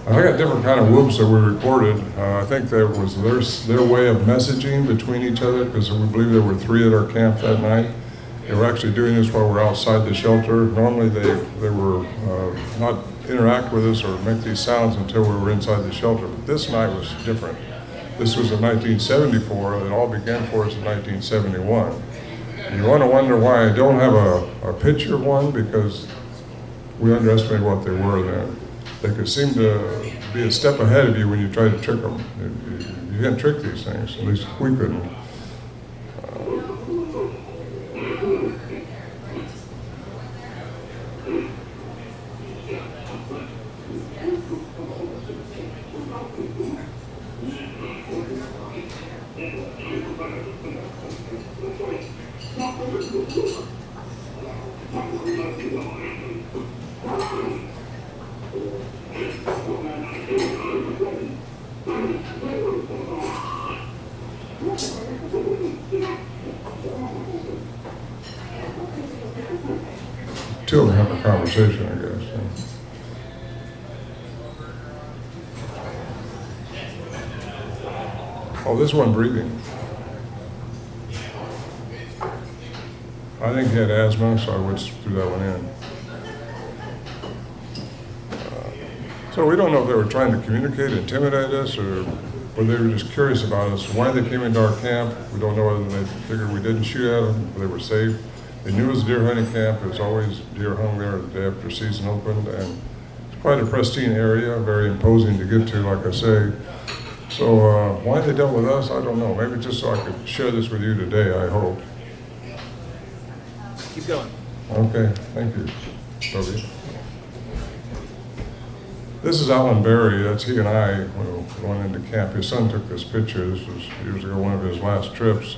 I got different kind of whoops that we recorded. I think that was their way of messaging between each other, because we believe there were 3 at our camp that night. They were actually doing this while we're outside the shelter. Normally they were not interact with us or make these sounds until we were inside the shelter, but this night was different. This was in 1974. It all began for us in 1971. You want to wonder why I don't have a picture of one, because we underestimated what they were then. They could seem to be a step ahead of you when you try to trick them. You can't trick these things, at least we couldn't. Two of them have a conversation, I guess. Oh, this one breathing. I think he had asthma, so I would threw that one in. So we don't know if they were trying to communicate, intimidate us, or they were just curious about us. Why they came into our camp, we don't know whether they figured we didn't shoot at them, or they were safe. They knew it was a deer hunting camp. It was always deer hung there the day after season opened, and it's quite a pristine area, very imposing to get to, like I say. So why they dealt with us, I don't know. Maybe just so I could share this with you today, I hope. Keep going. Okay, thank you, Toby. This is Alan Berry. That's he and I when we went into camp. His son took this picture. This was years ago, one of his last trips.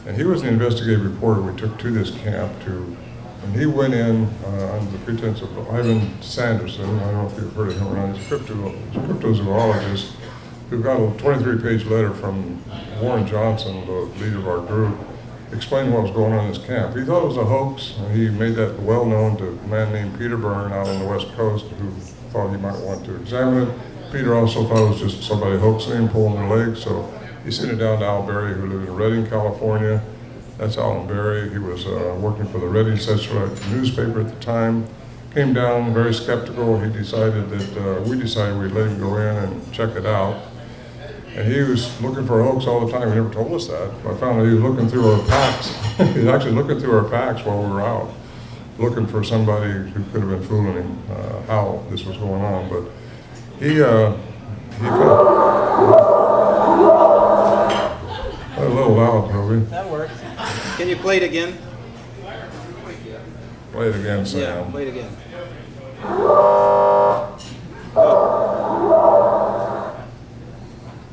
And he was the investigative reporter we took to this camp to, and he went in under the pretense of Ivan Sanderson. I don't know if you've heard of him or not. He's a cryptozoologist who got a 23-page letter from Warren Johnson, the leader of our group, explaining what was going on in this camp. He thought it was a hoax, and he made that well known to a man named Peter Byrne out on the West Coast, who thought he might want to examine it. Peter also thought it was just somebody hoaxing him, pulling their legs, so he sent it down to Al Berry, who lived in Redding, California. That's Alan Berry. He was working for the Redding Central newspaper at the time. Came down very skeptical. He decided that, we decided we'd let him go in and check it out. And he was looking for a hoax all the time. He never told us that. I found out he was looking through our packs. He was actually looking through our packs while we were out, looking for somebody who could have been fooling him, how this was going on. But he a little loud, Toby. That works. Can you play it again? Play it again, Sam. Yeah, play it again.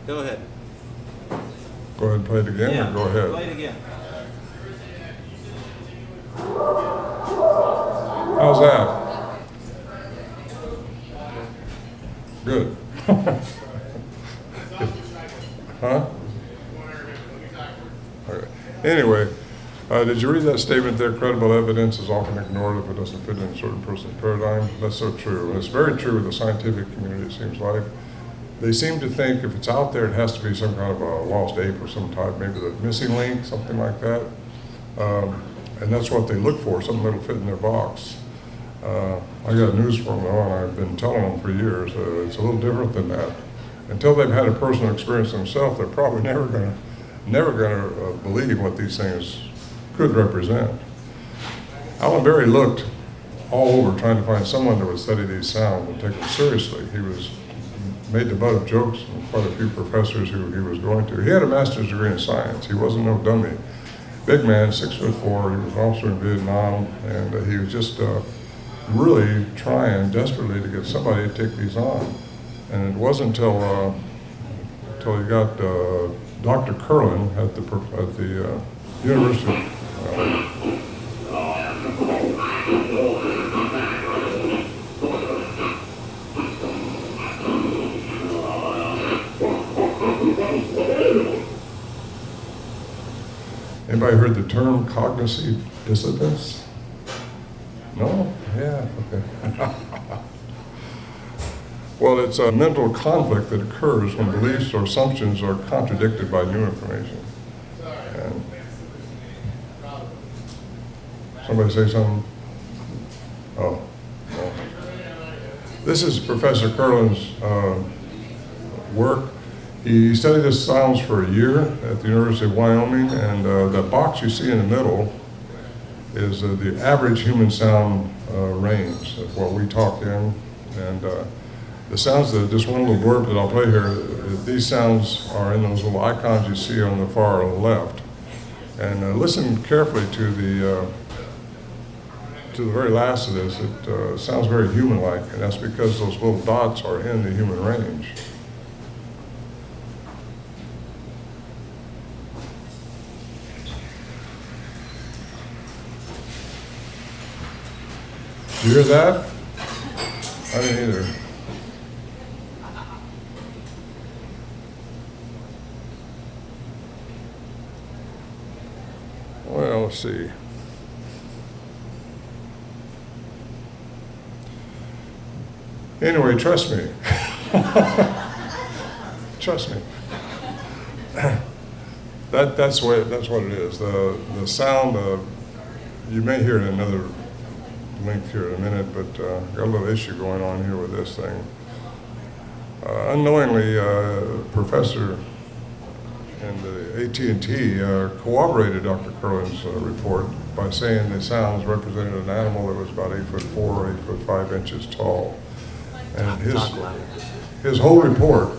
Go ahead. Go ahead and play it again, Yeah, or go ahead? play it again. How's that? Good. Huh? Okay. Anyway, did you read that statement there? Credible evidence is often ignored if it doesn't fit in a certain person's paradigm. That's so true. And it's very true with the scientific community, it seems like. They seem to think if it's out there, it has to be some kind of a lost ape of some type, maybe the missing link, something like that. And that's what they look for, something that'll fit in their box. I got news for them, though, and I've been telling them for years, it's a little different than that. Until they've had a personal experience themselves, they're probably never gonna believe what these things could represent. Alan Berry looked all over trying to find someone that would study these sounds and take them seriously. He was made the butt of jokes from quite a few professors who he was going to. He had a master's degree in science. He wasn't no dummy. Big man, 6'4". He was an officer in Vietnam, and he was just really trying desperately to get somebody to take these on. And it wasn't until he got Dr. Curlin at the University. Anybody heard the term cognitive dissonance? No? Yeah, okay. Well, it's a mental conflict that occurs when beliefs or assumptions are contradicted by new information. And somebody say something? Oh, no. This is Professor Curlin's work. He studied the sounds for a year at the University of Wyoming, and that box you see in the middle is the average human sound range of what we talk in. And the sounds, just one little blurb that I'll play here, these sounds are in those little icons you see on the far left. And listen carefully to the very last of this. It sounds very human-like, and that's because those little dots are in the human range. You hear that? I didn't either. Well, let's see. Anyway, trust me. Trust me. That's what it is. The sound, you may hear it in another link here in a minute, but got a little issue going on here with this thing. Unknowingly, professor and the AT&T corroborated Dr. Curlin's report by saying the sounds represented an animal that was about 8'4" or 8'5" tall. And his whole report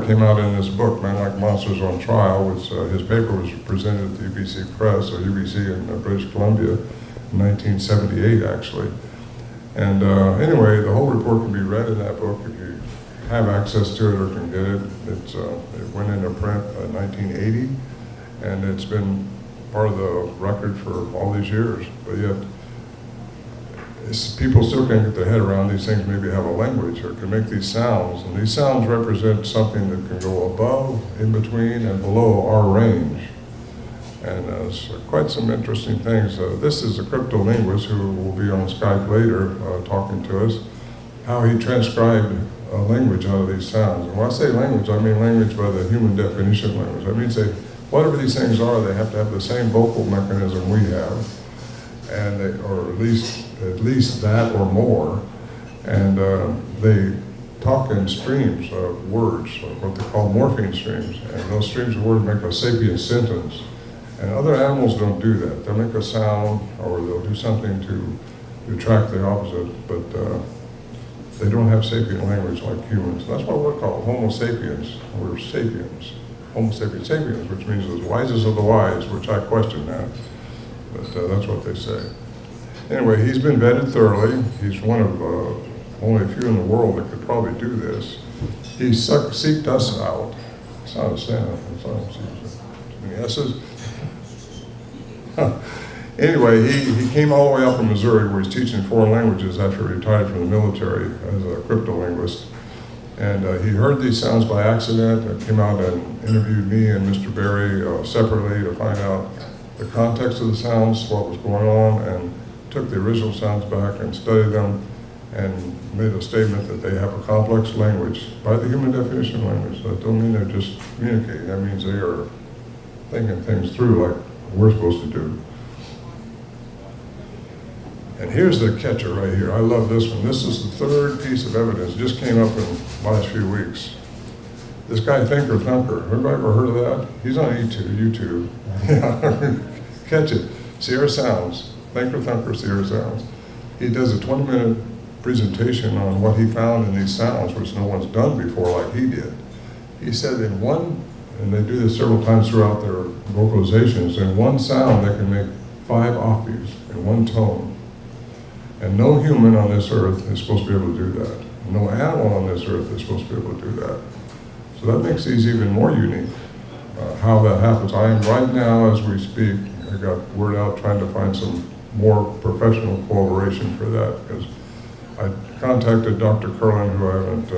came out in this book, Man Like Monsters on Trial, which his paper was presented at the UBC Press, or UBC in British Columbia, in 1978 actually. And anyway, the whole report can be read in that book if you have access to it or can get it. It went into print in 1980, and it's been part of the record for all these years. But yet, people still can't get their head around these things, maybe have a language or can make these sounds. And these sounds represent something that can go above, in between, and below our range. And there's quite some interesting things. This is a cryptolinguist who will be on Skype later talking to us, how he transcribed a language out of these sounds. And when I say language, I mean language by the human definition language. That means whatever these things are, they have to have the same vocal mechanism we have, and or at least that or more. And they talk in streams of words, or what they call morpheme streams. And those streams of words make a sapient sentence. And other animals don't do that. They'll make a sound, or they'll do something to attract the opposite, but they don't have sapient language like humans. That's why we're called Homo sapiens. We're sapiens. Homo sapiens sapiens, which means the wisest of the wise, which I question that, but that's what they say. Anyway, he's been vetted thoroughly. He's one of only a few in the world that could probably do this. He seeked us out. It's not a sin. It's not too many S's. Anyway, he came all the way up from Missouri, where he's teaching foreign languages after he retired from the military as a cryptolinguist. And he heard these sounds by accident and came out and interviewed me and Mr. Berry separately to find out the context of the sounds, what was going on, and took the original sounds back and studied them and made a statement that they have a complex language by the human definition language. That don't mean they're just communicating. That means they are thinking things through like we're supposed to do. And here's the catcher right here. I love this one. This is the third piece of evidence. Just came up in the last few weeks. This guy, Thinker Thunker. Everybody ever heard of that? He's on YouTube. Yeah. Catch it. Sierra Sounds. Thinker Thunker, Sierra Sounds. He does a 20-minute presentation on what he found in these sounds, which no one's done before like he did. He said and they do this several times throughout their vocalizations, in one sound they can make 5 octaves in one tone. And no human on this earth is supposed to be able to do that. No animal on this earth is supposed to be able to do that. So that makes these even more unique, how that happens. I am right now, as we speak, I got word out trying to find some more professional collaboration for that, because I contacted Dr. Curlin, who I haven't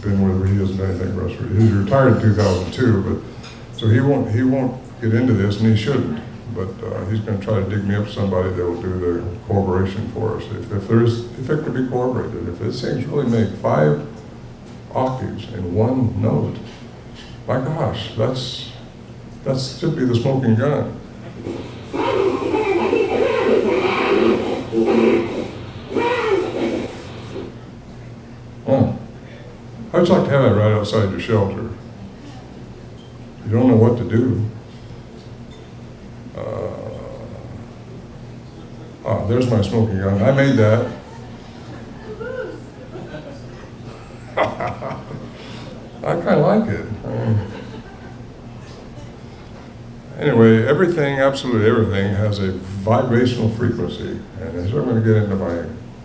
been with, he doesn't do anything for us. He's retired in 2002, but so he won't get into this, and he shouldn't. but he's going to try to dig me up somebody that will do the corroboration for us. If it could be corroborated, if these things really make 5 octaves in one note, my gosh, that should be the smoking gun. Huh. I'd like to have that right outside your shelter. You don't know what to do. There's my smoking gun. I made that. I kind of like it. Anyway, everything, absolutely everything, has a vibrational frequency. And as I'm going to get into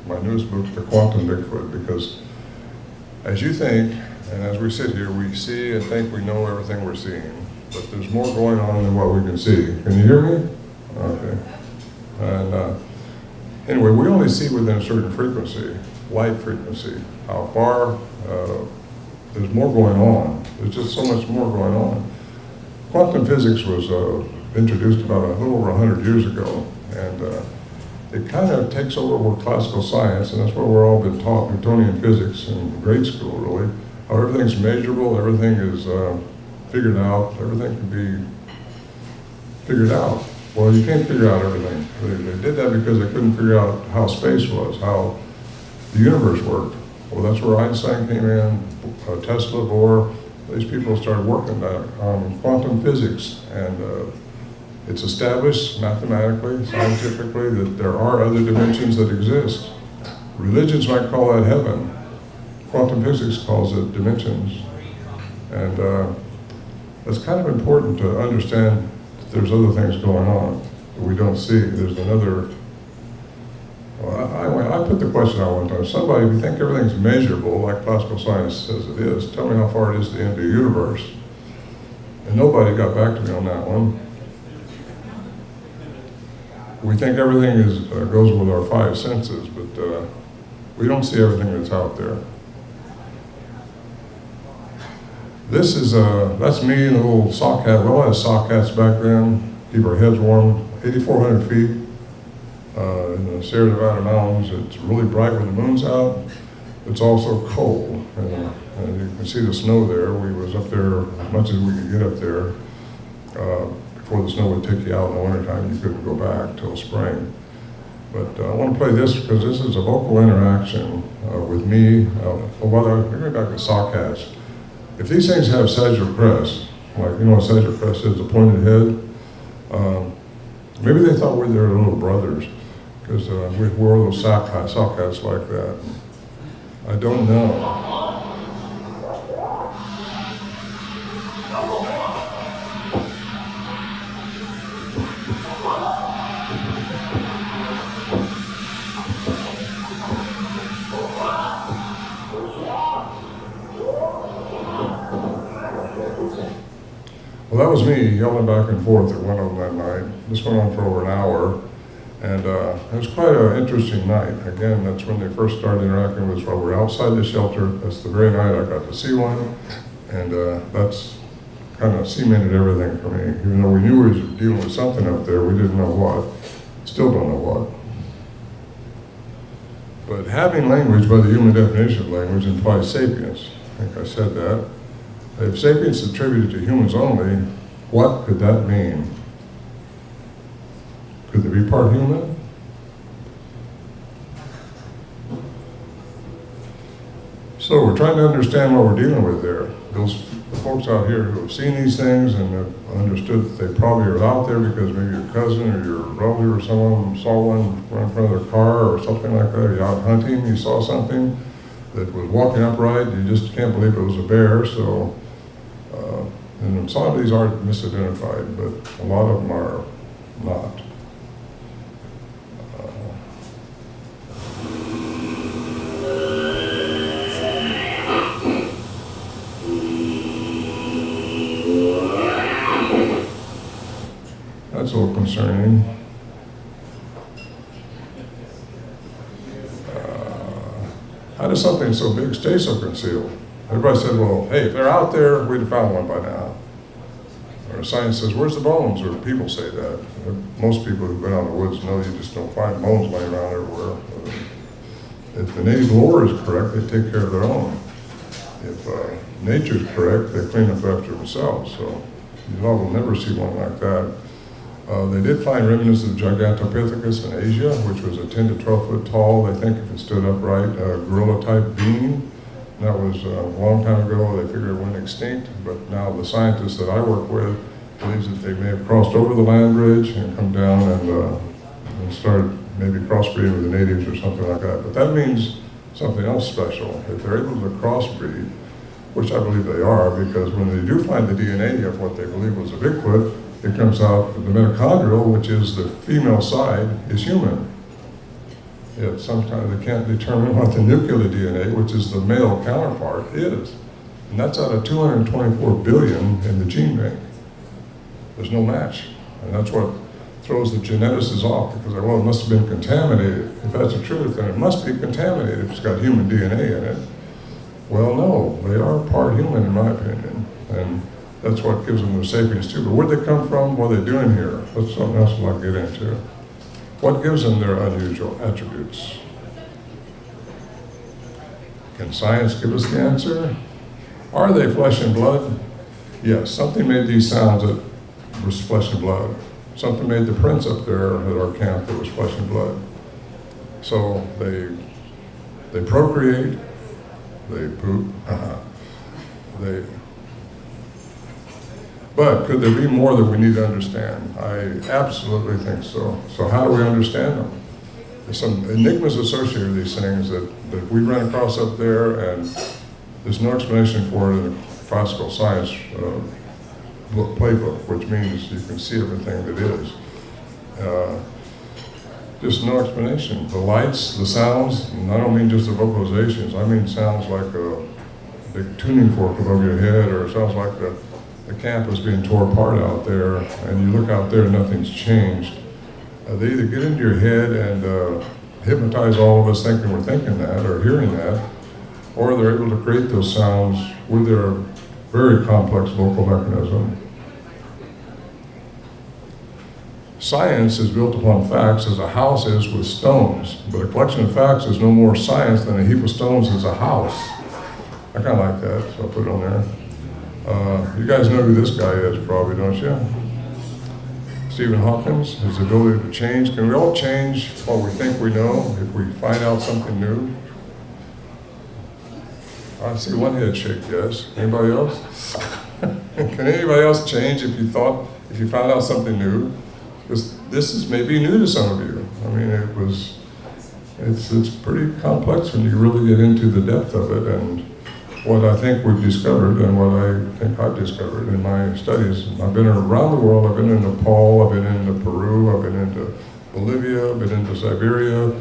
my newest book, The Quantum Bigfoot, because as you think, and as we sit here, we see and think we know everything we're seeing, but there's more going on than what we can see. Can you hear me? Okay. And anyway, we only see within a certain frequency, light frequency. How far? There's more going on. There's just so much more going on. Quantum physics was introduced about a little over 100 years ago, and it kind of takes over classical science, and that's what we're all been taught, Newtonian physics in grade school, really. How everything's measurable, everything is figured out, everything can be figured out. Well, you can't figure out everything. They did that because they couldn't figure out how space was, how the universe worked. Well, that's where Einstein came in, Tesla, Bohr. These people started working on quantum physics, and it's established mathematically, scientifically, that there are other dimensions that exist. Religions might call that heaven. Quantum physics calls it dimensions. And it's kind of important to understand that there's other things going on that we don't see. There's another, I put the question out one time, somebody, if you think everything's measurable, like classical science says it is, tell me how far it is to the end of the universe. And nobody got back to me on that one. We think everything goes with our 5 senses, but we don't see everything that's out there. This is, that's me in a little sock hat. We all had sock hats back then, keep our heads warm, 8,400 feet in the Sierra Nevada mountains. It's really bright when the moon's out. It's also cold, and you can see the snow there. We was up there as much as we could get up there. Before the snow would take you out in the wintertime, you couldn't go back till spring. But I want to play this because this is a vocal interaction with me. Oh, by the way, we're going back to sock hats. If these things have sagittal crests, like, you know what sagittal crest is, the pointed head, maybe they thought we were their little brothers because we wore those sock hats like that. I don't know. Well, that was me yelling back and forth at one of them that night. This went on for over an hour, and it was quite an interesting night. Again, that's when they first started interacting with us while we were outside the shelter. That's the very night I got to see one, and that's kind of cemented everything for me. Even though we knew we were dealing with something up there, we didn't know what. Still don't know what. But having language, by the human definition of language, implies sapience. I think I said that. If sapience is attributed to humans only, what could that mean? Could they be part human? So we're trying to understand what we're dealing with there. Those folks out here who have seen these things and have understood that they probably are out there because maybe your cousin or your relative or someone saw one run in front of their car or something like that, or you're out hunting, you saw something that was walking upright, you just can't believe it was a bear, so and some of these are misidentified, but a lot of them are not. That's a little concerning. How does something so big stay so concealed? Everybody said, well, hey, if they're out there, we'd have found one by now. Or science says, where's the bones? Or people say that. Most people who've been out in the woods know you just don't find bones laying around everywhere. If the native lore is correct, they take care of their own. If nature's correct, they clean up after themselves. So you will never see one like that. They did find remnants of Gigantopithecus in Asia, which was a 10 to 12 foot tall. They think if it stood upright, a gorilla-type being. That was a long time ago. They figured it went extinct, but now the scientists that I work with believes that they may have crossed over the land bridge and come down and start maybe crossbreeding with the natives or something like that. But that means something else special. If they're able to crossbreed, which I believe they are, because when they do find the DNA of what they believe was a Bigfoot, it comes out that the mitochondrial, which is the female side, is human. Yet sometimes they can't determine what the nuclear DNA, which is the male counterpart, is. And that's out of 224 billion in the gene bank. There's no match. And that's what throws the geneticists off, because well, it must have been contaminated. If that's the truth, then it must be contaminated if it's got human DNA in it. Well, no, they are part human in my opinion. And that's what gives them their sapiens too. But where'd they come from? What are they doing here? That's something else I'd like to get into. What gives them their unusual attributes? Can science give us the answer? Are they flesh and blood? Yes, something made these sounds that was flesh and blood. Something made the prints up there at our camp that was flesh and blood. So they procreate, they poop, but could there be more that we need to understand? I absolutely think so. So how do we understand them? There's some enigmas associated with these things that we run across up there, and there's no explanation for it in the classical science playbook, which means you can see everything that is. Just no explanation. The lights, the sounds, and I don't mean just the vocalizations, I mean sounds like a big tuning fork above your head, or sounds like the camp is being torn apart out there, and you look out there and nothing's changed. They either get into your head and hypnotize all of us thinking we're thinking that or hearing that, or they're able to create those sounds with their very complex vocal mechanism. Science is built upon facts as a house is with stones, but a collection of facts is no more science than a heap of stones is a house. I kind of like that, so I'll put it on there. You guys know who this guy is probably, don't you? Stephen Hawkins, his ability to change. Can we all change what we think we know if we find out something new? I see one head shake, yes. Anybody else? Can anybody else change if you found out something new? Because this is maybe new to some of you. I mean, it's pretty complex when you really get into the depth of it, and what I think we've discovered and what I think I've discovered in my studies. I've been around the world. I've been in Nepal, I've been into Peru, I've been into Bolivia, I've been into Siberia,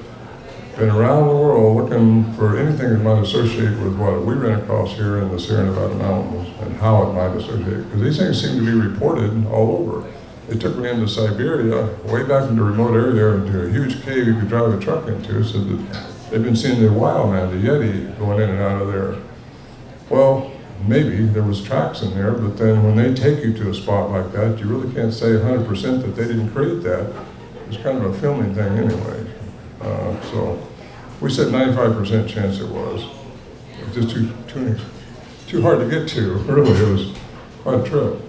been around the world looking for anything that might associate with what we ran across here in the Sierra Nevada mountains and how it might associate. Because these things seem to be reported all over. They took me into Siberia, way back into a remote area, into a huge cave you could drive a truck into, so that they've been seeing the wild man, the Yeti, going in and out of there. Well, maybe there was tracks in there, but then when they take you to a spot like that, you really can't say 100% that they didn't create that. It's kind of a filming thing anyway. So we said 95% chance it was. It's just too hard to get to, really. It was quite a trip.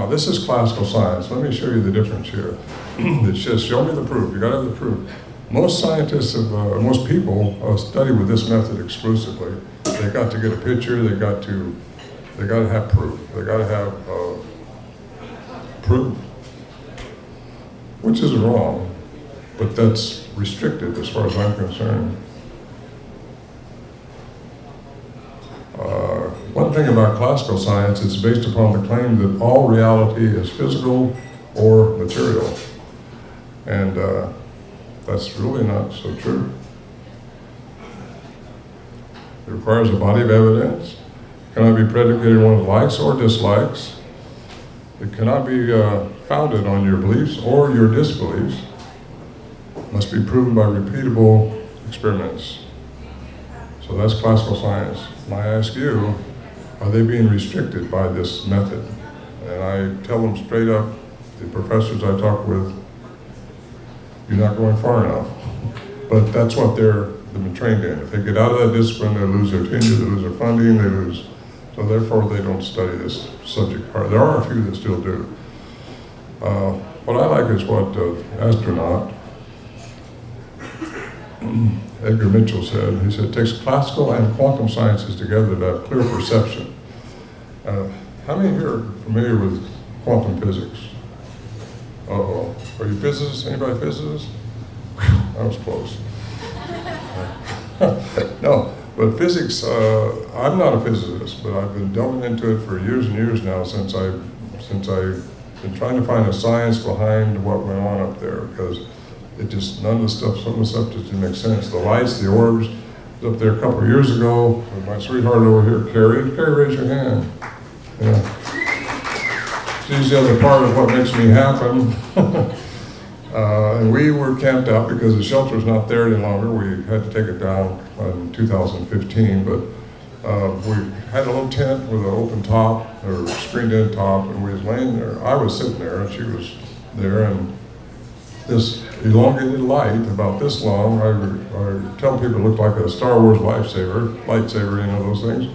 This is classical science. Let me show you the difference here. It's just, show me the proof. You gotta have the proof. Most scientists, most people study with this method exclusively. They got to get a picture. They got to have proof. They got to have proof, which is wrong, but that's restricted as far as I'm concerned. One thing about classical science is based upon the claim that all reality is physical or material, and that's really not so true. It requires a body of evidence. It cannot be predicated on one's likes or dislikes. It cannot be founded on your beliefs or your disbeliefs. It must be proven by repeatable experiments. So that's classical science. And I ask you, are they being restricted by this method? And I tell them straight up, the professors I talk with, you're not going far enough. But that's what they've been trained in. If they get out of that discipline, they lose their tenure, they lose their funding, so therefore they don't study this subject hard. There are a few that still do. What I like is what astronaut Edgar Mitchell said. He said, it takes classical and quantum sciences together to have clear perception. How many here are familiar with quantum physics? Uh-oh. Are you physicists? Anybody physicists? That was close. No, but physics, I'm not a physicist, but I've been delving into it for years and years now since I've been trying to find a science behind what went on up there, because some of the stuff just didn't make sense. The lights, the orbs, was up there a couple of years ago with my sweetheart over here, Carrie. Carrie, raise your hand. Yeah. She's the other part of what makes me happen. And we were camped out because the shelter's not there any longer. We had to take it down in 2015, but we had a little tent with an open top, or screened-in top, and we was laying there. I was sitting there, and she was there, and this elongated light, about this long, I tell people it looked like a Star Wars lightsaber, you know, those things,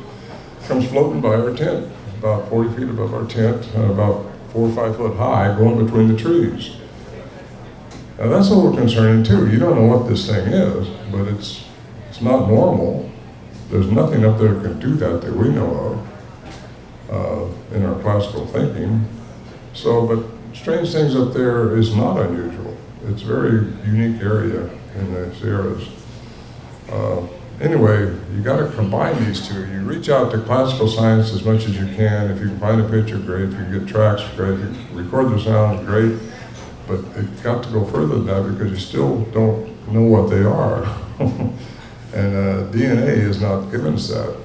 comes floating by our tent, about 40 feet above our tent, about 4 or 5 foot high, going between the trees. Now that's a little concerning too. You don't know what this thing is, but it's not normal. There's nothing up there that can do that we know of in our classical thinking. So, but strange things up there is not unusual. It's a very unique area in the Sierras. Anyway, you got to combine these two. You reach out to classical science as much as you can. If you can find a picture, great. If you can get tracks, great. If you can record the sounds, great. But it's got to go further than that because you still don't know what they are. And DNA is not giving us that.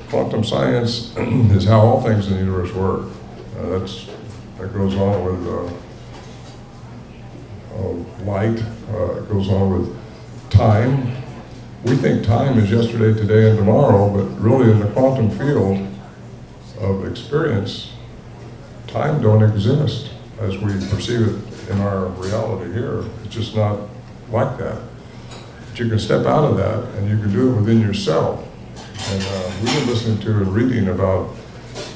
Quantum science is how all things in the universe work. That goes on with light, it goes on with time. We think time is yesterday, today, and tomorrow, but really in the quantum field of experience, time don't exist as we perceive it in our reality here. It's just not like that. But you can step out of that and you can do it within yourself. And we've been listening to and reading about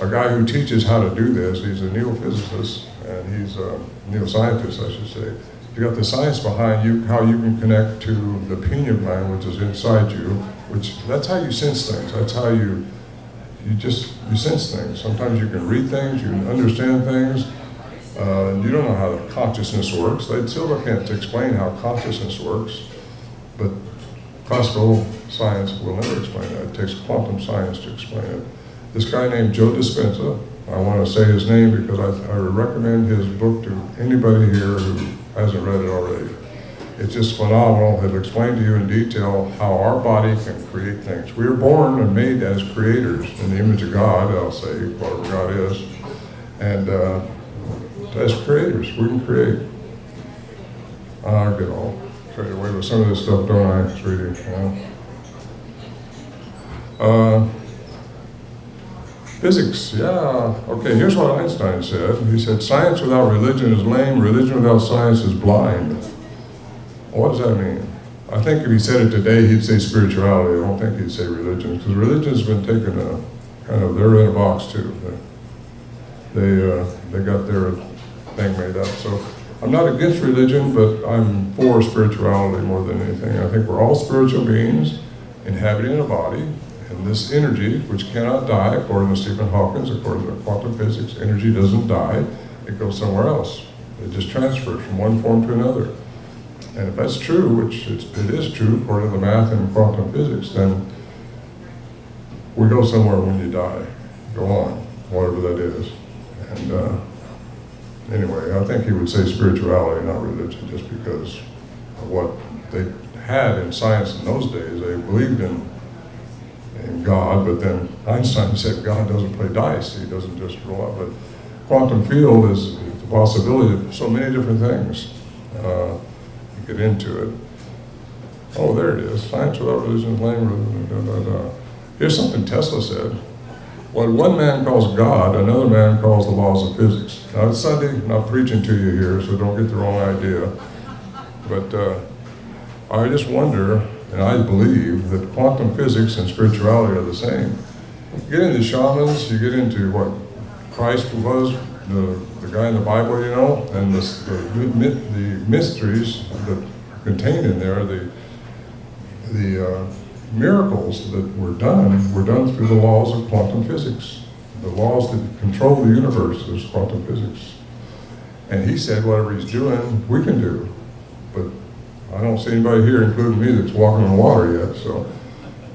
a guy who teaches how to do this. He's a neophysicist, and he's a neuroscientist, I should say. You got the science behind you, how you can connect to the pineal gland, which is inside you, that's how you sense things. That's how you sense things. Sometimes you can read things, you can understand things. You don't know how the consciousness works. They still can't explain how consciousness works, but classical science will never explain that. It takes quantum science to explain it. This guy named Joe Dispenza, I want to say his name because I recommend his book to anybody here who hasn't read it already. It's just phenomenal. It'll explain to you in detail how our body can create things. We are born and made as creators in the image of God, I'll say, whatever God is. And as creators, we can create. I get all carried away with some of this stuff, don't I, sweetie? Physics, yeah. Okay, here's what Einstein said. He said, science without religion is lame, religion without science is blind. What does that mean? I think if he said it today, he'd say spirituality. I don't think he'd say religion, because religion's been taken they're in a box too. They got their thing made up. So I'm not against religion, but I'm for spirituality more than anything. I think we're all spiritual beings inhabiting a body. And this energy, which cannot die, according to Stephen Hawking, according to quantum physics, energy doesn't die, it goes somewhere else. It just transfers from one form to another. And if that's true, which it is true according to the math and quantum physics, then we go somewhere when you die. Go on, whatever that is. And anyway, I think he would say spirituality, not religion, just because of what they had in science in those days. They believed in God, but then Einstein said God doesn't play dice, he doesn't just roll up. But quantum field is the possibility of so many different things. You get into it. Oh, there it is. Science without religion is lame. Here's something Tesla said. What one man calls God, another man calls the laws of physics. Now it's Sunday, I'm not preaching to you here, so don't get the wrong idea. But I just wonder, and I believe, that quantum physics and spirituality are the same. You get into shamans, you get into what Christ was, the guy in the Bible, you know, and the mysteries that are contained in there, the miracles that were done through the laws of quantum physics. The laws that control the universe is quantum physics. And he said whatever he's doing, we can do. But I don't see anybody here, including me, that's walking on water yet, so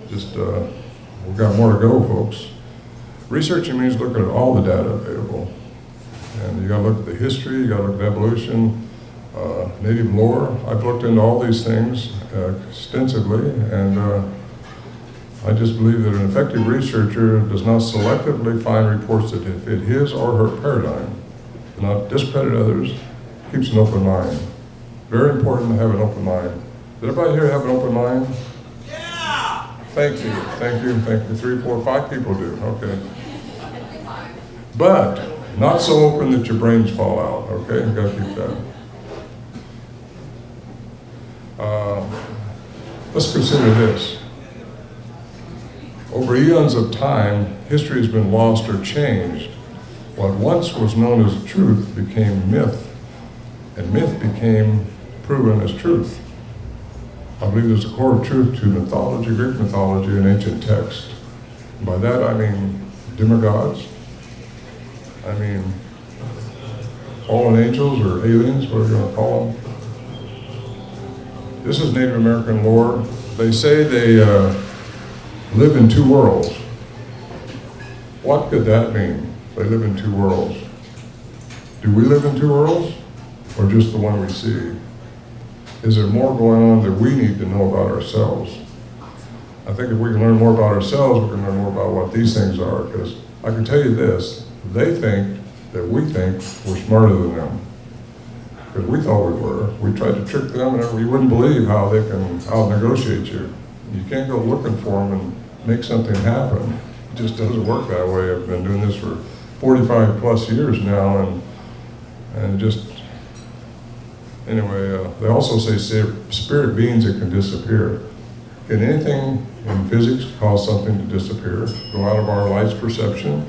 just, we've got more to go, folks. Researching means looking at all the data available. And you gotta look at the history, you gotta look at evolution, native lore. I've looked into all these things extensively, and I just believe that an effective researcher does not selectively find reports that fit his or her paradigm, does not discredit others, keeps an open mind. Very important to have an open mind. Did everybody here have an open mind? Yeah! Thank you, thank you, thank you. 3, 4, 5 people do, okay. But not so open that your brains fall out, okay? You gotta keep that. Let's consider this. Over eons of time, history has been lost or changed. What once was known as truth became myth, and myth became proven as truth. I believe there's a core of truth to mythology, Greek mythology, and ancient text. By that I mean demigods, I mean fallen angels or aliens, whatever you want to call them. This is Native American lore. They say they live in 2 worlds. What could that mean? They live in 2 worlds. Do we live in 2 worlds, or just the one we see? Is there more going on that we need to know about ourselves? I think if we can learn more about ourselves, we can learn more about what these things are, because I can tell you this, they think that we think we're smarter than them. Because we thought we were. We tried to trick them, and you wouldn't believe how they can out-negotiate you. You can't go looking for them and make something happen. It just doesn't work that way. I've been doing this for 45 plus years now, and just, anyway, they also say spirit beings that can disappear. Can anything in physics cause something to disappear, go out of our light's perception?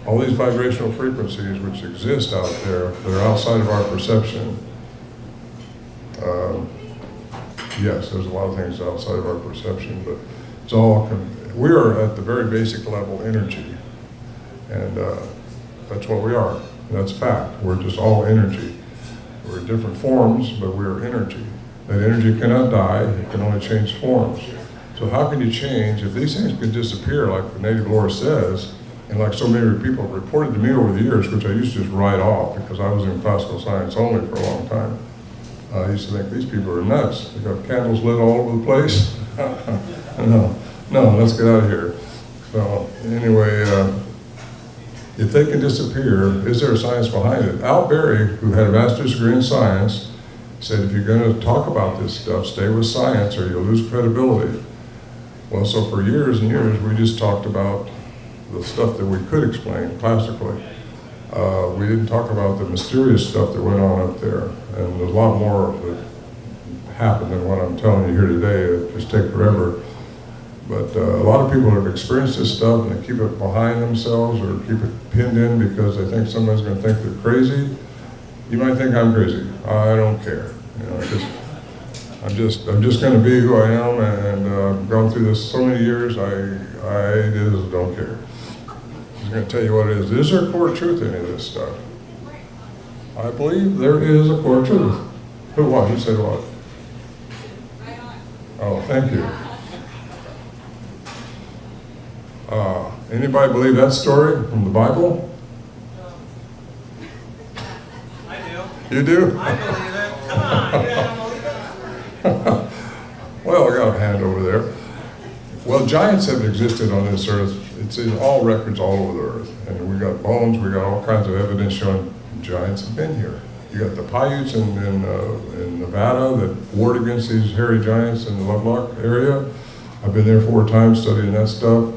All these vibrational frequencies which exist out there that are outside of our perception. Yes, there's a lot of things outside of our perception, but it's all, we are at the very basic level energy. And that's what we are. That's fact. We're just all energy. We're in different forms, but we're energy. That energy cannot die, it can only change forms. So how can you change, if these things could disappear like the native lore says, and like so many people have reported to me over the years, which I used to just write off because I was in classical science only for a long time. I used to think these people are nuts. They got candles lit all over the place. No, let's get out of here. So anyway, if they can disappear, is there a science behind it? Al Berry, who had a master's degree in science, said if you're going to talk about this stuff, stay with science or you'll lose credibility. Well, so for years and years, we just talked about the stuff that we could explain classically. We didn't talk about the mysterious stuff that went on up there, and there's a lot more that happened than what I'm telling you here today. It just take forever. But a lot of people have experienced this stuff and they keep it behind themselves or keep it pinned in because they think somebody's going to think they're crazy. You might think I'm crazy. I don't care. You know, I'm just going to be who I am, and I've gone through this so many years. I just don't care. I'm going to tell you what it is. Is there a core truth in any of this stuff? I believe there is a core truth. Who what? Who said what? Oh, thank you. Anybody believe that story from the Bible? I do. You do? I believe it. Come on, you don't believe it? Well, I got a hand over there. Well, giants have existed on this earth. It's in all records all over the earth. And we got bones, we got all kinds of evidence showing giants have been here. You got the Paiutes in Nevada that warred against these hairy giants in the Lovelock area. I've been there 4 times studying that stuff.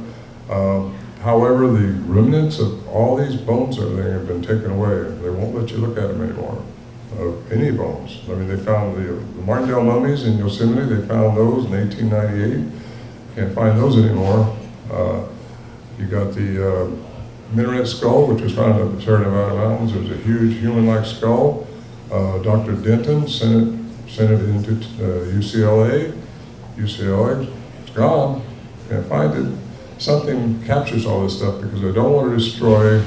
However, the remnants of all these bones and everything have been taken away. They won't let you look at them anymore, of any bones. I mean, they found the Martindale mummies in Yosemite. They found those in 1898. Can't find those anymore. You got the minaret skull, which was found up the Sierra Nevada mountains. There's a huge human-like skull. Dr. Denton sent it into UCLA. UCLA, it's gone. Can't find it. Something captures all this stuff because they don't want to destroy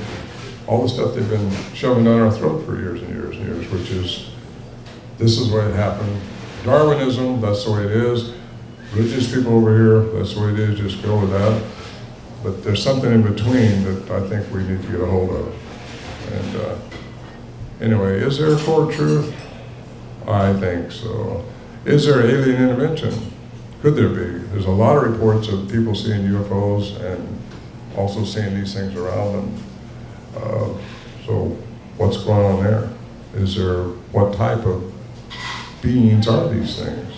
all the stuff they've been shoving down our throat for years and years and years, which is, this is the way it happened. Darwinism, that's the way it is. Religious people over here, that's the way it is, just go with that. But there's something in between that I think we need to get a hold of. And anyway, is there a core truth? I think so. Is there alien intervention? Could there be? There's a lot of reports of people seeing UFOs and also seeing these things around them. So what's going on there? Is there, what type of beings are these things?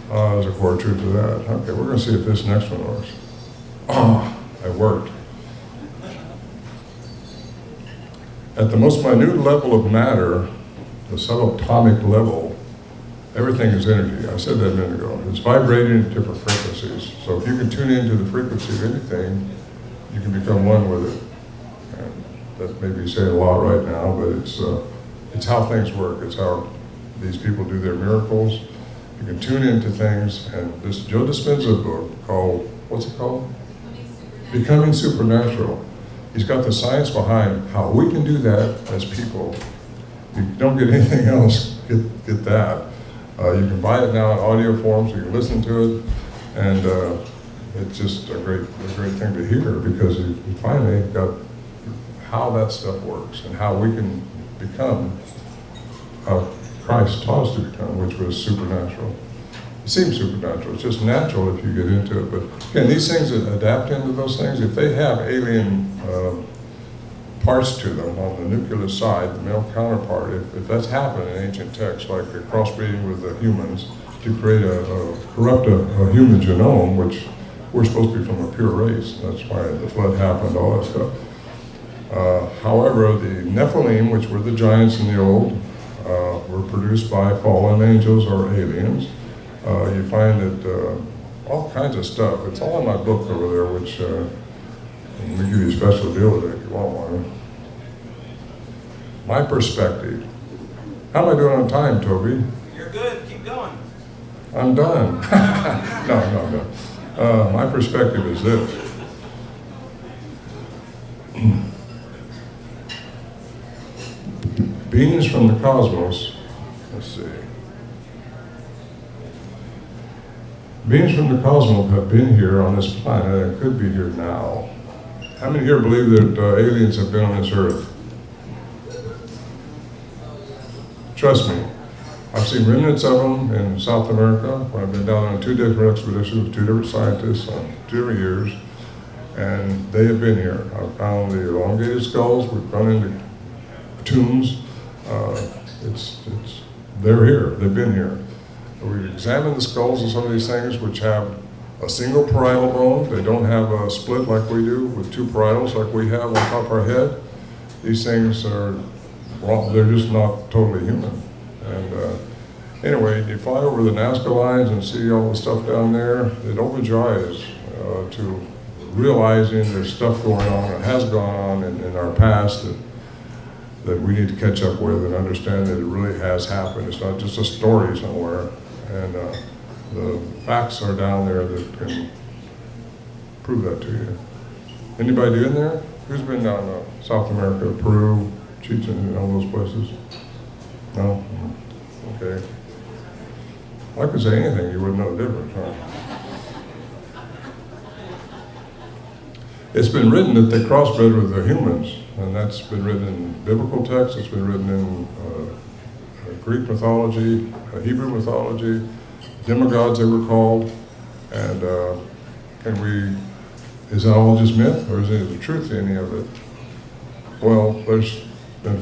There's a core truth to that. Okay, we're going to see if this next one works. Oh, it worked. At the most minute level of matter, the subatomic level, everything is energy. I said that a minute ago. It's vibrating at different frequencies. So if you can tune into the frequency of anything, you can become one with it. And that may be saying a lot right now, but it's how things work. It's how these people do their miracles. You can tune into things, and this Joe Dispenza book called, what's it called? Becoming Supernatural. He's got the science behind how we can do that as people. You don't get anything else, get that. You can buy it now in audio form, so you can listen to it, and it's just a great thing to hear, because you finally got how that stuff works and how we can become Christ taught us to become, which was supernatural. It seems supernatural. It's just natural if you get into it. But again, these things that adapt into those things, if they have alien parts to them on the nuclear side, the male counterpart, if that's happened in ancient texts, like the crossbreeding with the humans to create corrupt a human genome, which we're supposed to be from a pure race. That's why the flood happened, all that stuff. However, the Nephilim, which were the giants in the old, were produced by fallen angels or aliens. You find that all kinds of stuff. It's all in my book over there, which let me give you a special deal with it if you want one. My perspective. How am I doing on time, Toby? You're good. Keep going. I'm done. No. My perspective is this. Beings from the cosmos, let's see. Beings from the cosmos have been here on this planet and could be here now. How many here believe that aliens have been on this earth? Trust me, I've seen remnants of them in South America when I've been down on 2 different expeditions with 2 different scientists on 2 different years, and they have been here. I've found the elongated skulls. We've run into tombs. They're here. They've been here. We've examined the skulls of some of these things, which have a single parietal bone. They don't have a split like we do with 2 parietals like we have on top of our head. These things are wrong. They're just not totally human. And anyway, you fly over the Nazca lines and see all the stuff down there. It opens your eyes to realizing there's stuff going on and has gone on in our past that we need to catch up with and understand that it really has happened. It's not just a story somewhere. And the facts are down there that can prove that to you. Anybody in there? Who's been down to South America, Peru, Chichen, and all those places? No? Okay. I could say anything, you wouldn't know the difference, huh? It's been written that they crossbred with the humans, and that's been written in biblical texts. It's been written in Greek mythology, Hebrew mythology, demigods they were called. And is that all just myth, or is there the truth to any of it? Well, as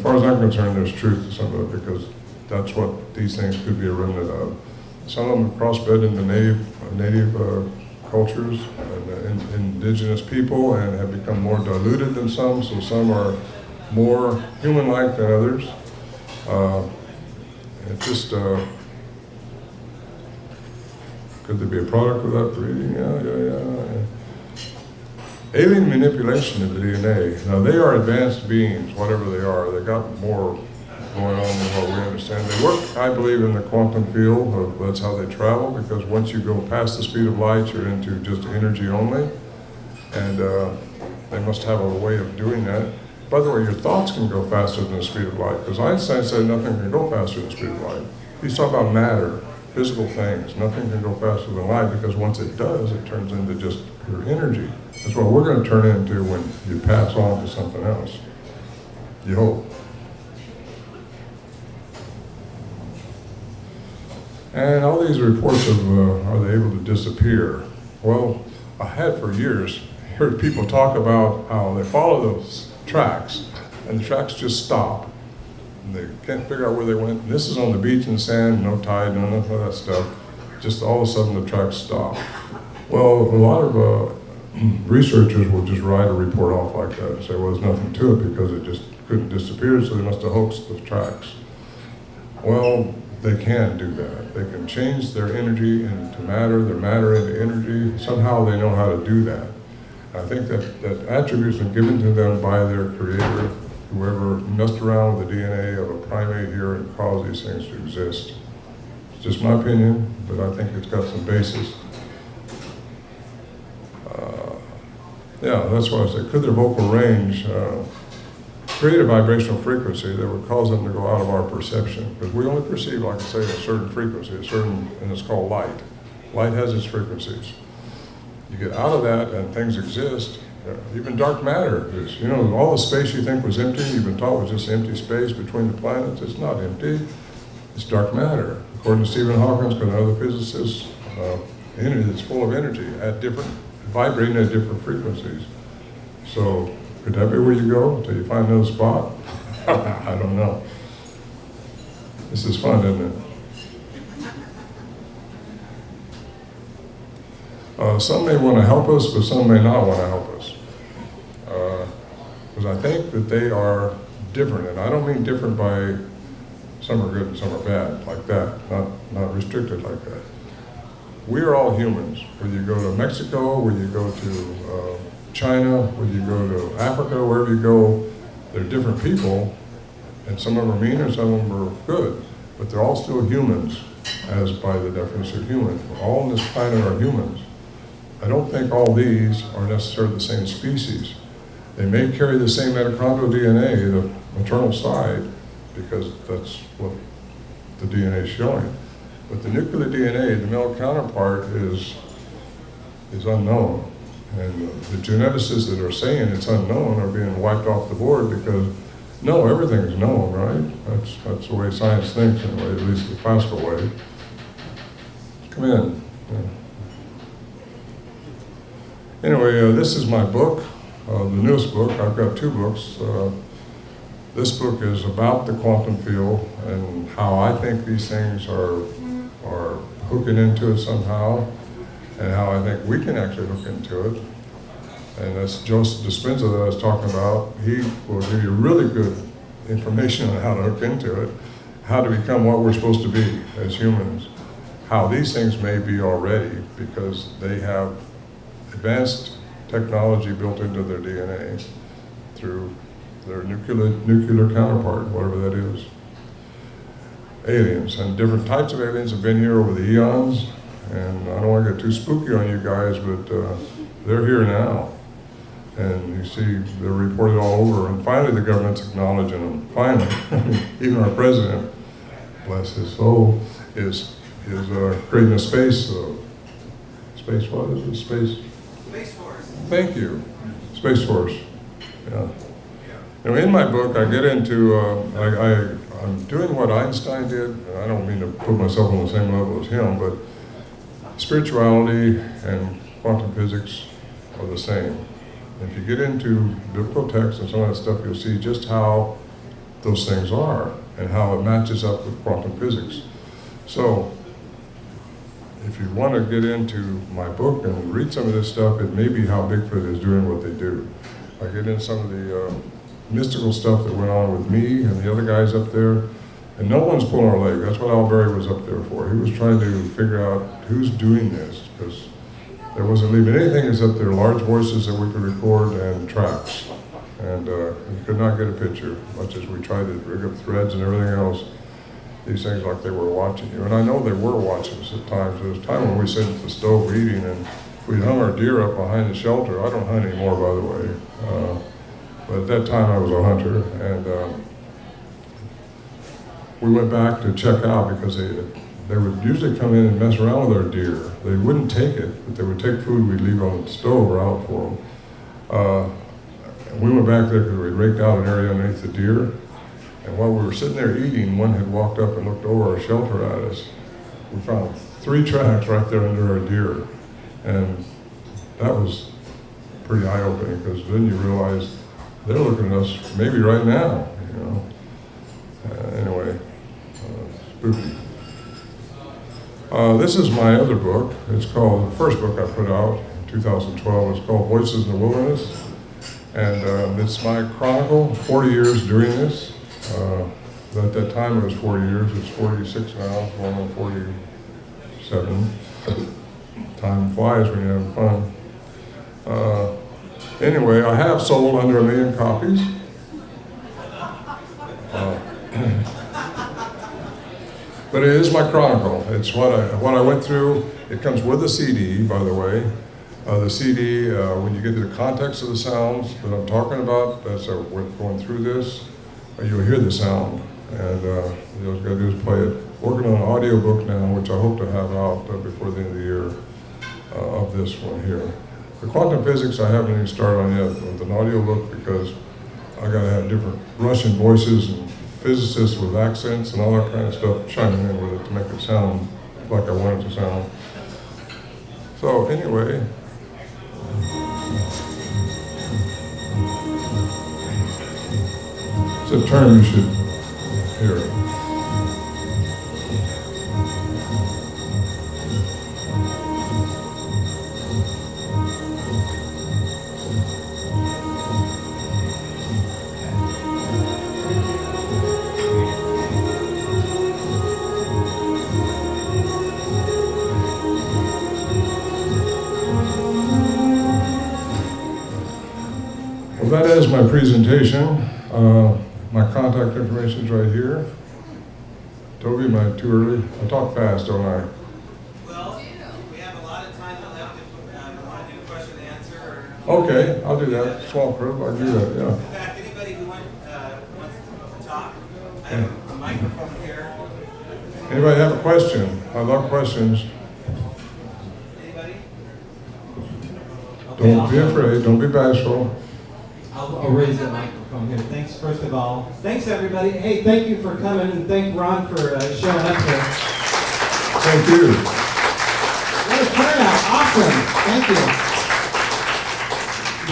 far as I'm concerned, there's truth to some of it, because that's what these things could be a remnant of. Some of them crossbred into native cultures, and indigenous people and have become more diluted than some, so some are more human-like than others. It just, could there be a product of that breeding? Yeah. Alien manipulation of the DNA. Now they are advanced beings, whatever they are. They got more going on than what we understand. They work, I believe, in the quantum field. That's how they travel, because once you go past the speed of light, you're into just energy only. And they must have a way of doing that. By the way, your thoughts can go faster than the speed of light, because Einstein said nothing can go faster than the speed of light. He's talking about matter, physical things. Nothing can go faster than light, because once it does, it turns into just pure energy. That's what we're going to turn into when you pass on to something else. You hope. And all these reports of are they able to disappear? Well, I had for years heard people talk about how they follow those tracks, and the tracks just stop. And they can't figure out where they went. And this is on the beach in the sand, no tide, no nothing of that stuff. Just all of a sudden the tracks stop. Well, a lot of researchers will just write a report off like that and say, well, there's nothing to it because it just couldn't disappear, so they must have hoaxed the tracks. Well, they can do that. They can change their energy into matter, their matter into energy. Somehow they know how to do that. I think that attributes are given to them by their creator, whoever messed around with the DNA of a primate here and caused these things to exist. It's just my opinion, but I think it's got some basis. Yeah, that's why I said, could their vocal range create a vibrational frequency that would cause them to go out of our perception? Because we only perceive, like I say, a certain frequency, and it's called light. Light has its frequencies. You get out of that and things exist. Even dark matter is, all the space you think was empty, you've been taught was just empty space between the planets. It's not empty, it's dark matter. According to Stephen Hawking and other physicists, energy is full of energy vibrating at different frequencies. So could that be where you go until you find another spot? I don't know. This is fun, isn't it? Some may want to help us, but some may not want to help us. Because I think that they are different, and I don't mean different by some are good and some are bad, like that, not restricted like that. We are all humans, whether you go to Mexico, whether you go to China, whether you go to Africa, wherever you go, they're different people, and some of them are mean and some of them are good, but they're all still humans, as by the definition of human. All on this planet are humans. I don't think all these are necessarily the same species. They may carry the same mitochondrial DNA, the maternal side, because that's what the DNA is showing. But the nuclear DNA, the male counterpart, is unknown. And the geneticists that are saying it's unknown are being wiped off the board because, no, everything is known, right? That's the way science thinks, anyway, at least the classical way. Come in. Yeah. Anyway, this is my book, the newest book. I've got two books. This book is about the quantum field and how I think these things are hooking into it somehow, and how I think we can actually hook into it. And that's Joseph Dispenza that I was talking about. He will give you really good information on how to hook into it, how to become what we're supposed to be as humans, how these things may be already because they have advanced technology built into their DNA through their nuclear counterpart, whatever that is. Aliens, and different types of aliens have been here over the eons, and I don't want to get too spooky on you guys, but they're here now. And you see, they're reported all over, and finally the government's acknowledging them. Finally, even our president, bless his soul, is creating a space what is it? Space Force. Thank you. Space Force. Yeah. Now, in my book, I get into, I'm doing what Einstein did, and I don't mean to put myself on the same level as him, but spirituality and quantum physics are the same. If you get into biblical texts and some of that stuff, you'll see just how those things are and how it matches up with quantum physics. So, if you want to get into my book and read some of this stuff, it may be how Bigfoot is doing what they do. I get into some of the mystical stuff that went on with me and the other guys up there, and no one's pulling our leg. That's what Al Berry was up there for. He was trying to figure out who's doing this, because there wasn't leaving anything except their large voices that we could record and tracks. And you could not get a picture, much as we tried to rig up threads and everything else. These things like they were watching you. And I know they were watching us at times. There was a time when we sat at the stove eating and we'd hung our deer up behind the shelter. I don't hunt anymore, by the way. But at that time I was a hunter. And we went back to check out because they would usually come in and mess around with our deer. They wouldn't take it, but they would take food we'd leave on the stove or out for them. We went back there because we raked out an area underneath the deer. And while we were sitting there eating, one had walked up and looked over our shelter at us. We found 3 tracks right there under our deer. And that was pretty eye-opening, because then you realize they're looking at us maybe right now, you know. Anyway, spooky. This is my other book. It's called, the first book I put out in 2012. It's called Voices in the Wilderness. And it's my chronicle, 40 years doing this. At that time it was 40 years, it's 46 now, going on 47. Time flies when you're having fun. Anyway, I have sold under 1 million copies. But it is my chronicle. It's what I went through. It comes with a CD, by the way. The CD, when you get to the context of the sounds that I'm talking about, as we're going through this, you'll hear the sound. And all you gotta do is play it. Working on an audio book now, which I hope to have out before the end of the year, of this one here. The quantum physics I haven't even started on yet with an audio book, because I gotta have different Russian voices and physicists with accents and all that kind of stuff chiming in with it to make it sound like I want it to sound. So anyway, it's a term you should hear. Well, that is my presentation. My contact information is right here. Toby, am I too early? I talk fast, don't I? Well, we have a lot of time left if you want to do question and answer. Okay, I'll do that. Small group, I'll do that, yeah. In fact, anybody who wants to talk, I have a microphone here. Anybody have a question? I love questions. Anybody? Don't be afraid, don't be bashful. I'll raise the microphone here. Thanks, first of all. Thanks, everybody. Hey, thank you for coming, and thank Ron for showing up here. Thank you. What a turnout. Awesome. Thank you.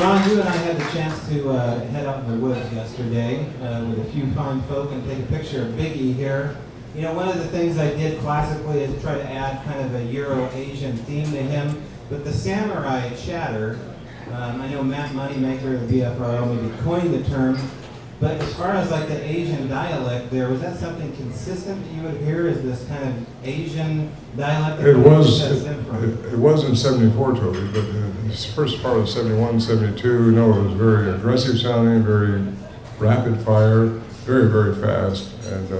Ron, you and I had the chance to head out in the woods yesterday with a few fine folk and take a picture of Biggie here. You know, one of the things I did classically is try to add kind of a Euro-Asian theme to him, but the samurai chatter, I know Matt Moneymaker of the BFRO maybe coined the term, but as far as like the Asian dialect there, was that something consistent you would hear? Is this kind of Asian dialect? It was in 74, Toby, but in the first part of 71, 72, no, it was very aggressive sounding, very rapid fire, very, very fast. And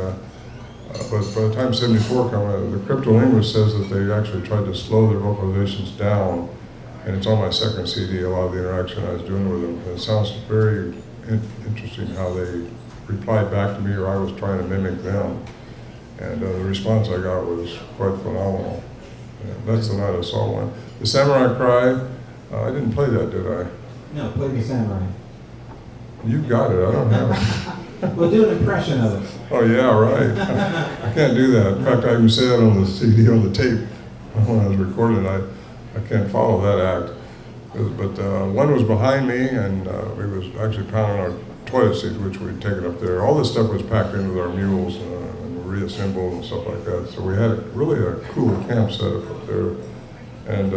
but by the time 74 came, the cryptolinguist says that they actually tried to slow their vocalizations down. And it's on my second CD, a lot of the interaction I was doing with them. It sounds very interesting how they replied back to me, or I was trying to mimic them. And the response I got was quite phenomenal. And that's the night I saw one. The Samurai Cry, I didn't play that, did I? No, play the samurai. You got it, I don't have it. We'll do an impression of it. Oh yeah, right. I can't do that. In fact, I even said on the CD, on the tape, when I was recording, I can't follow that act. But one was behind me, and we was actually pounding our toilet seat, which we'd taken up there. All this stuff was packed in with our mules, and reassembled and stuff like that. So we had really a cool camp set up there. And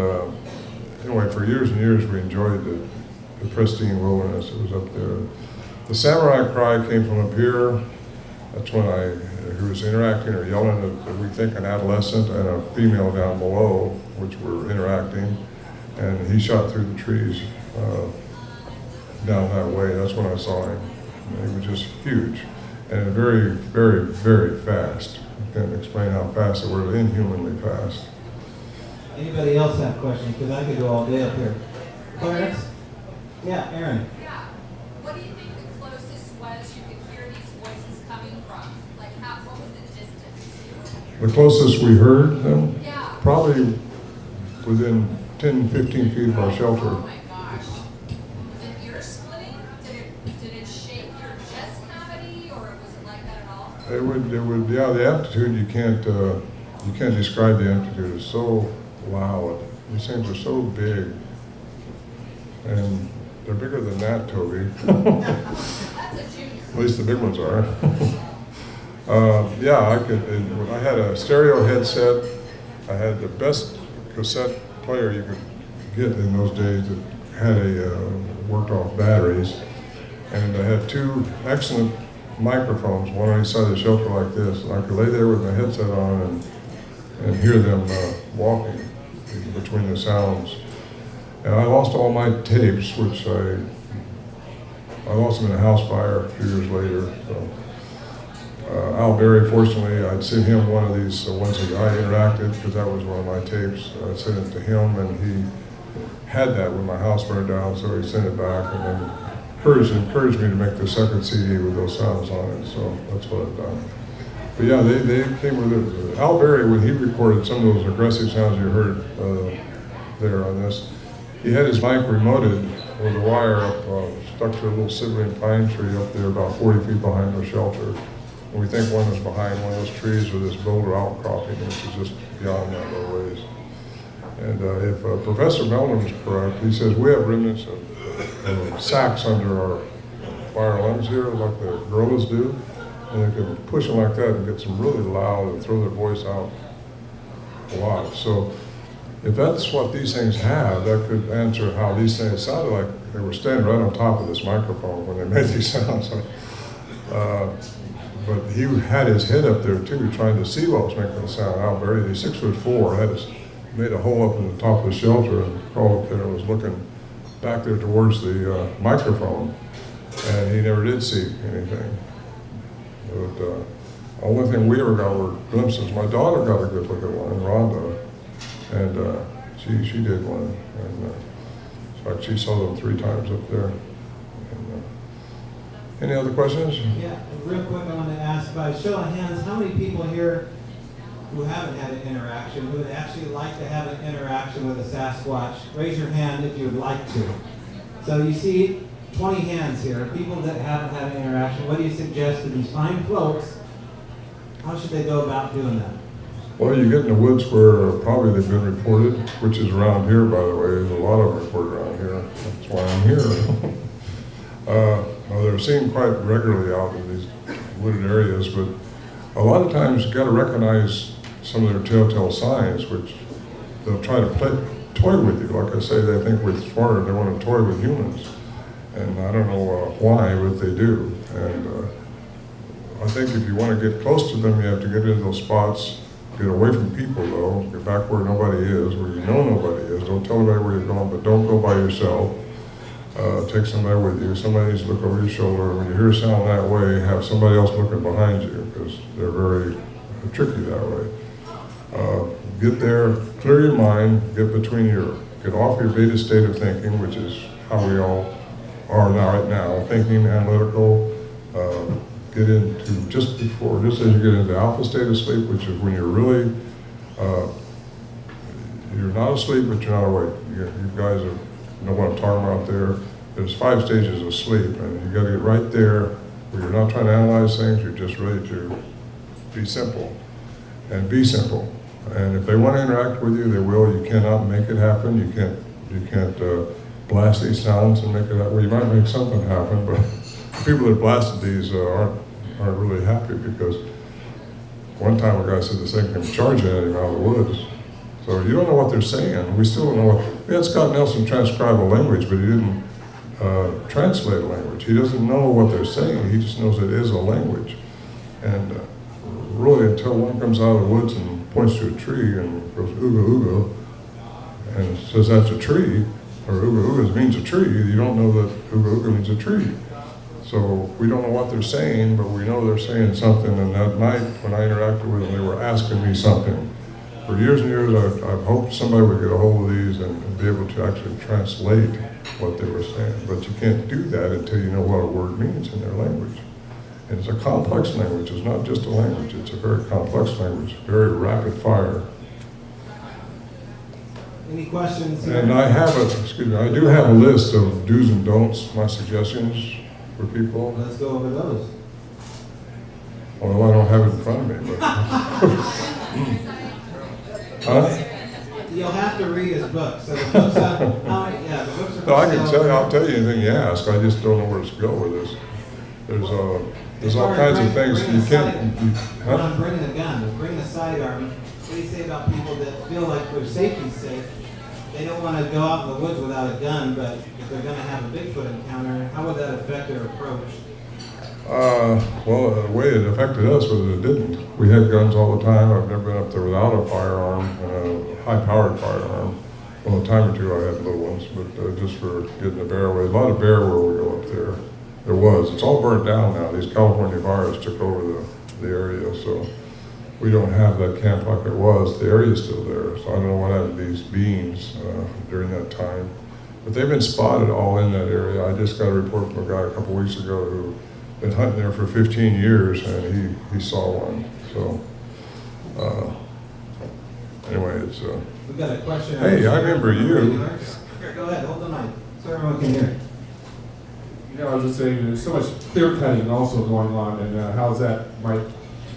anyway, for years and years we enjoyed the pristine wilderness that was up there. The samurai cry came from up here. That's when he was interacting or yelling at, we think, an adolescent and a female down below, which were interacting. And he shot through the trees down that way. That's when I saw him. And he was just huge and very, very, very fast. I can't explain how fast they were, inhumanly fast. Anybody else have questions? Because I could go all day up here. Clarence? Yeah, Aaron. Yeah. What do you think the closest was you could hear these voices coming from? Like, what was the distance? The closest we heard them? Yeah. Probably within 10, 15 feet of our shelter. Oh my gosh. Was it ear splitting? Did it shake your chest cavity, or was it like that at all? It would, yeah, the amplitude, you can't describe the amplitude. It's so loud. These things are so big. And they're bigger than that, Toby. That's a junior. At least the big ones are. Yeah, I had a stereo headset. I had the best cassette player you could get in those days that had worked off batteries. And I had two excellent microphones, one on each side of the shelter like this. And I could lay there with my headset on and hear them walking between the sounds. And I lost all my tapes, which I lost them in a house fire a few years later. So, Al Berry, fortunately, I'd sent him one of these ones that I interacted, because that was one of my tapes. I sent it to him, and he had that when my house burned down, so he sent it back, and then encouraged me to make the second CD with those sounds on it. So that's what I've done. But yeah, they came with it. Al Berry, when he recorded some of those aggressive sounds you heard there on this, he had his mic remoted with a wire up, stuck to a little sibling pine tree up there about 40 feet behind the shelter. And we think one was behind one of those trees with this boulder outcropping, which is just beyond that little ways. And if Professor Melvin is correct, he says we have remnants of sacks under by our lungs here, like the gorillas do. And they can push them like that and get some really loud and throw their voice out a lot. So if that's what these things have, that could answer how these things, it sounded like they were standing right on top of this microphone when they made these sounds. But he had his head up there too, trying to see what was making the sound. Al Berry, he's 6'4", made a hole up in the top of the shelter and crawled up there and was looking back there towards the microphone. And he never did see anything. But the only thing we ever got were glimpses. My daughter got a good look at one, Rhonda. And she did one, and in fact she saw them 3 times up there. And, any other questions? Yeah, real quick, I want to ask, by show of hands, how many people here who haven't had an interaction, who would actually like to have an interaction with a Sasquatch? Raise your hand if you would like to. So you see 20 hands here, people that haven't had an interaction. What do you suggest to these fine folks? How should they go about doing that? Well, you get in the woods where probably they've been reported, which is around here, by the way. There's a lot of them reported around here. That's why I'm here. Well, they're seen quite regularly out in these wooded areas, but a lot of times you've got to recognize some of their telltale signs, which they'll try to toy with you. Like I say, they think we're smarter. They want to toy with humans. And I don't know why, but they do. And I think if you want to get close to them, you have to get into those spots. Get away from people, though. Get back where nobody is, where you know nobody is. Don't tell anybody where you're going, but don't go by yourself. Take somebody with you. Somebody needs to look over your shoulder. When you hear a sound that way, have somebody else looking behind you, because they're very tricky that way. Get there, clear your mind, get off your beta state of thinking, which is how we all are now, right now, thinking, analytical. Get into just as you get into alpha state of sleep, which is when you're really, you're not asleep, but you're not awake. You guys know what I'm talking about there. There's 5 stages of sleep, and you got to get right there where you're not trying to analyze things, you're just ready to be simple, and be simple. And if they want to interact with you, they will. You cannot make it happen. You can't blast these sounds and make it happen. Well, you might make something happen, but people that blasted these aren't really happy, because one time a guy said this thing came charging at him out of the woods. So you don't know what they're saying. We still don't know what, we had Scott Nelson transcribe a language, but he didn't translate a language. He doesn't know what they're saying, he just knows it is a language. And really until one comes out of the woods and points to a tree and goes ooga ooga, and says that's a tree, or ooga ooga means a tree, you don't know that ooga ooga means a tree. So we don't know what they're saying, but we know they're saying something. And that night when I interacted with them, they were asking me something. For years and years, I've hoped somebody would get a hold of these and be able to actually translate what they were saying. But you can't do that until you know what a word means in their language. And it's a complex language. It's not just a language. It's a very complex language, very rapid fire. Any questions here? And I do have a list of do's and don'ts, my suggestions for people. Let's go over those. Although I don't have it in front of me, but. Huh? You'll have to read his book. So the books are, the books are. No, I can tell you, I'll tell you anything you ask. I just don't know where to go with this. There's all kinds of things you can't. Ron, bringing a gun, bringing a sidearm. What do you say about people that feel like for safety's sake, they don't want to go out in the woods without a gun, but if they're going to have a Bigfoot encounter, how would that affect their approach? Well, the way it affected us was it didn't. We had guns all the time. I've never been up there without a firearm, a high-powered firearm. Well, a time or two I had little ones, but just for getting the bear away. A lot of bear where we go up there. There was. It's all burnt down now. These California fires took over the area, so we don't have that camp like it was. The area's still there, so I don't know what happened to these beans during that time. But they've been spotted all in that area. I just got a report from a guy a couple weeks ago who been hunting there for 15 years, and he saw one. So anyway, it's. We've got a question. Hey, I remember you. Here, go ahead. Hold the mic so everyone can hear. You know, I was just saying, there's so much clear cutting also going on, and how's that might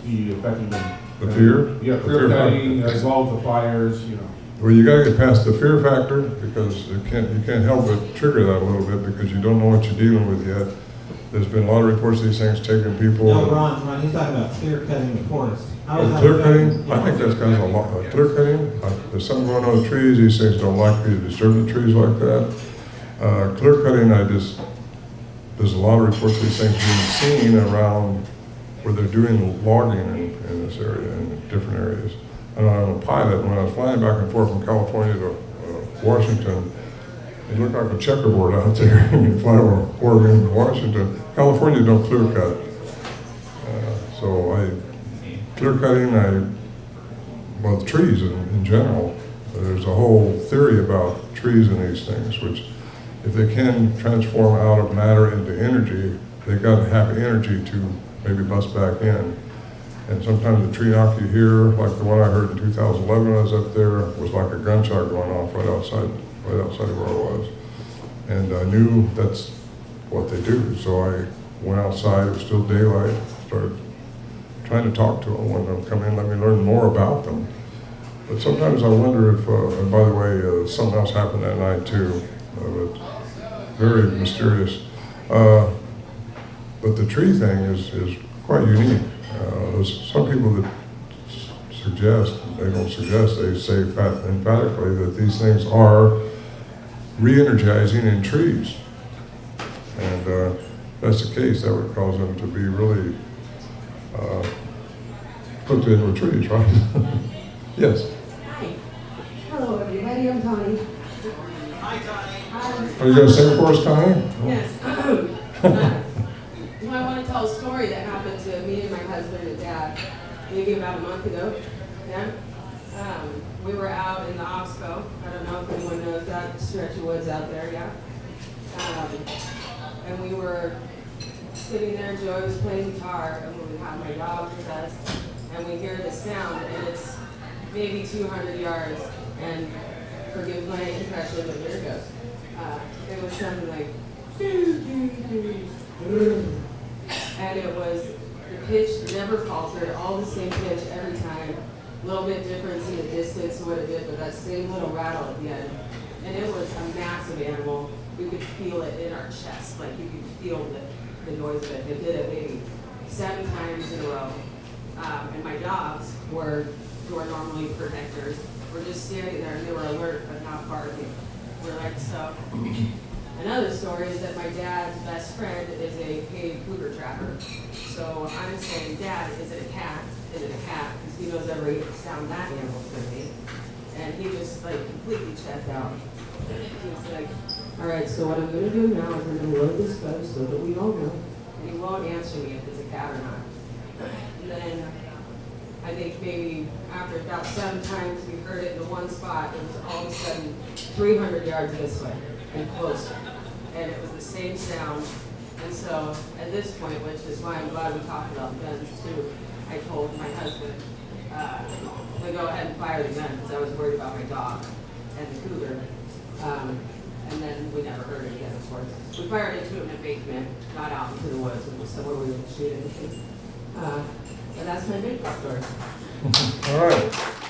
be affecting them. The fear? Yeah, clear cutting, as well as the fires, you know. Well, you got to get past the fear factor because you can't help but trigger that a little bit because you don't know what you're dealing with yet. There's been a lot of reports of these things taking people. No, Ron, he's talking about clear cutting the forest. How is that Clear affecting- cutting? I think that's kind of a lot. Clear cutting, there's something going on with trees. These things don't like you to disturb the trees like that. Clear cutting, there's a lot of reports of these things being seen around where they're doing logging in this area, in different areas. And I'm a pilot, and when I was flying back and forth from California to Washington, it looked like a checkerboard out there. You fly over Oregon, Washington. California don't clear cut. Clear cutting, well, trees in general. There's a whole theory about trees and these things, which if they can transform out of matter into energy, they've got to have energy to maybe bust back in. And sometimes the tree knock you hear, like the one I heard in 2011 when I was up there, was like a gunshot going off right outside where I was. And I knew that's what they do. So I went outside, it was still daylight, started trying to talk to them, wanted them to come in, let me learn more about them. But sometimes I wonder if, and by the way, something else happened that night too, but very mysterious. But the tree thing is quite unique. There's some people that suggest, they don't suggest, they say emphatically that these things are re-energizing in trees. And if that's the case, that would cause them to be really hooked into the trees, right? Yes. Hi. Hello, everybody. I'm Tony. Hi, Tony. Are you going to sing for us, Connie? Yes. I want to tell a story that happened to me and my husband and dad maybe about a month ago. Yeah. We were out in the Oxbow. I don't know if anyone knows that stretch of woods out there. Yeah. And we were sitting there. Joey was playing guitar, and we had my dog with us, and we hear the sound, and it's maybe 200 yards. And forgive my impression, but here it goes. It was something like, and it was, the pitch never faltered, all the same pitch every time, a little bit difference in the distance of what it did, but that same little rattle at the end. And it was a massive animal. We could feel it in our chest, like you could feel the noise of it. It did it maybe 7 times in a row. And my dogs who are normally protectors, were just standing there and they were alert but not barking. We're like, so. Another story is that my dad's best friend is a paid cougar trapper. So I'm saying, Dad, is it a cat? Is it a cat? Because he knows every sound that animal's gonna make. And he just like completely checked out. He's like, all right, so what I'm gonna do now is I'm gonna load this gun so that we all know. And he won't answer me if it's a cat or not. And then I think maybe after about 7 times we heard it in the one spot, it was all of a sudden 300 yards this way and closer. And it was the same sound. And so at this point, which is why I'm glad we talked about guns too, I told my husband to go ahead and fire the gun because I was worried about my dog and the cougar. And then we never heard it again, of course. We fired into it in a basement, not out into the woods, which was somewhere we would shoot anything. But that's my Bigfoot story. All right.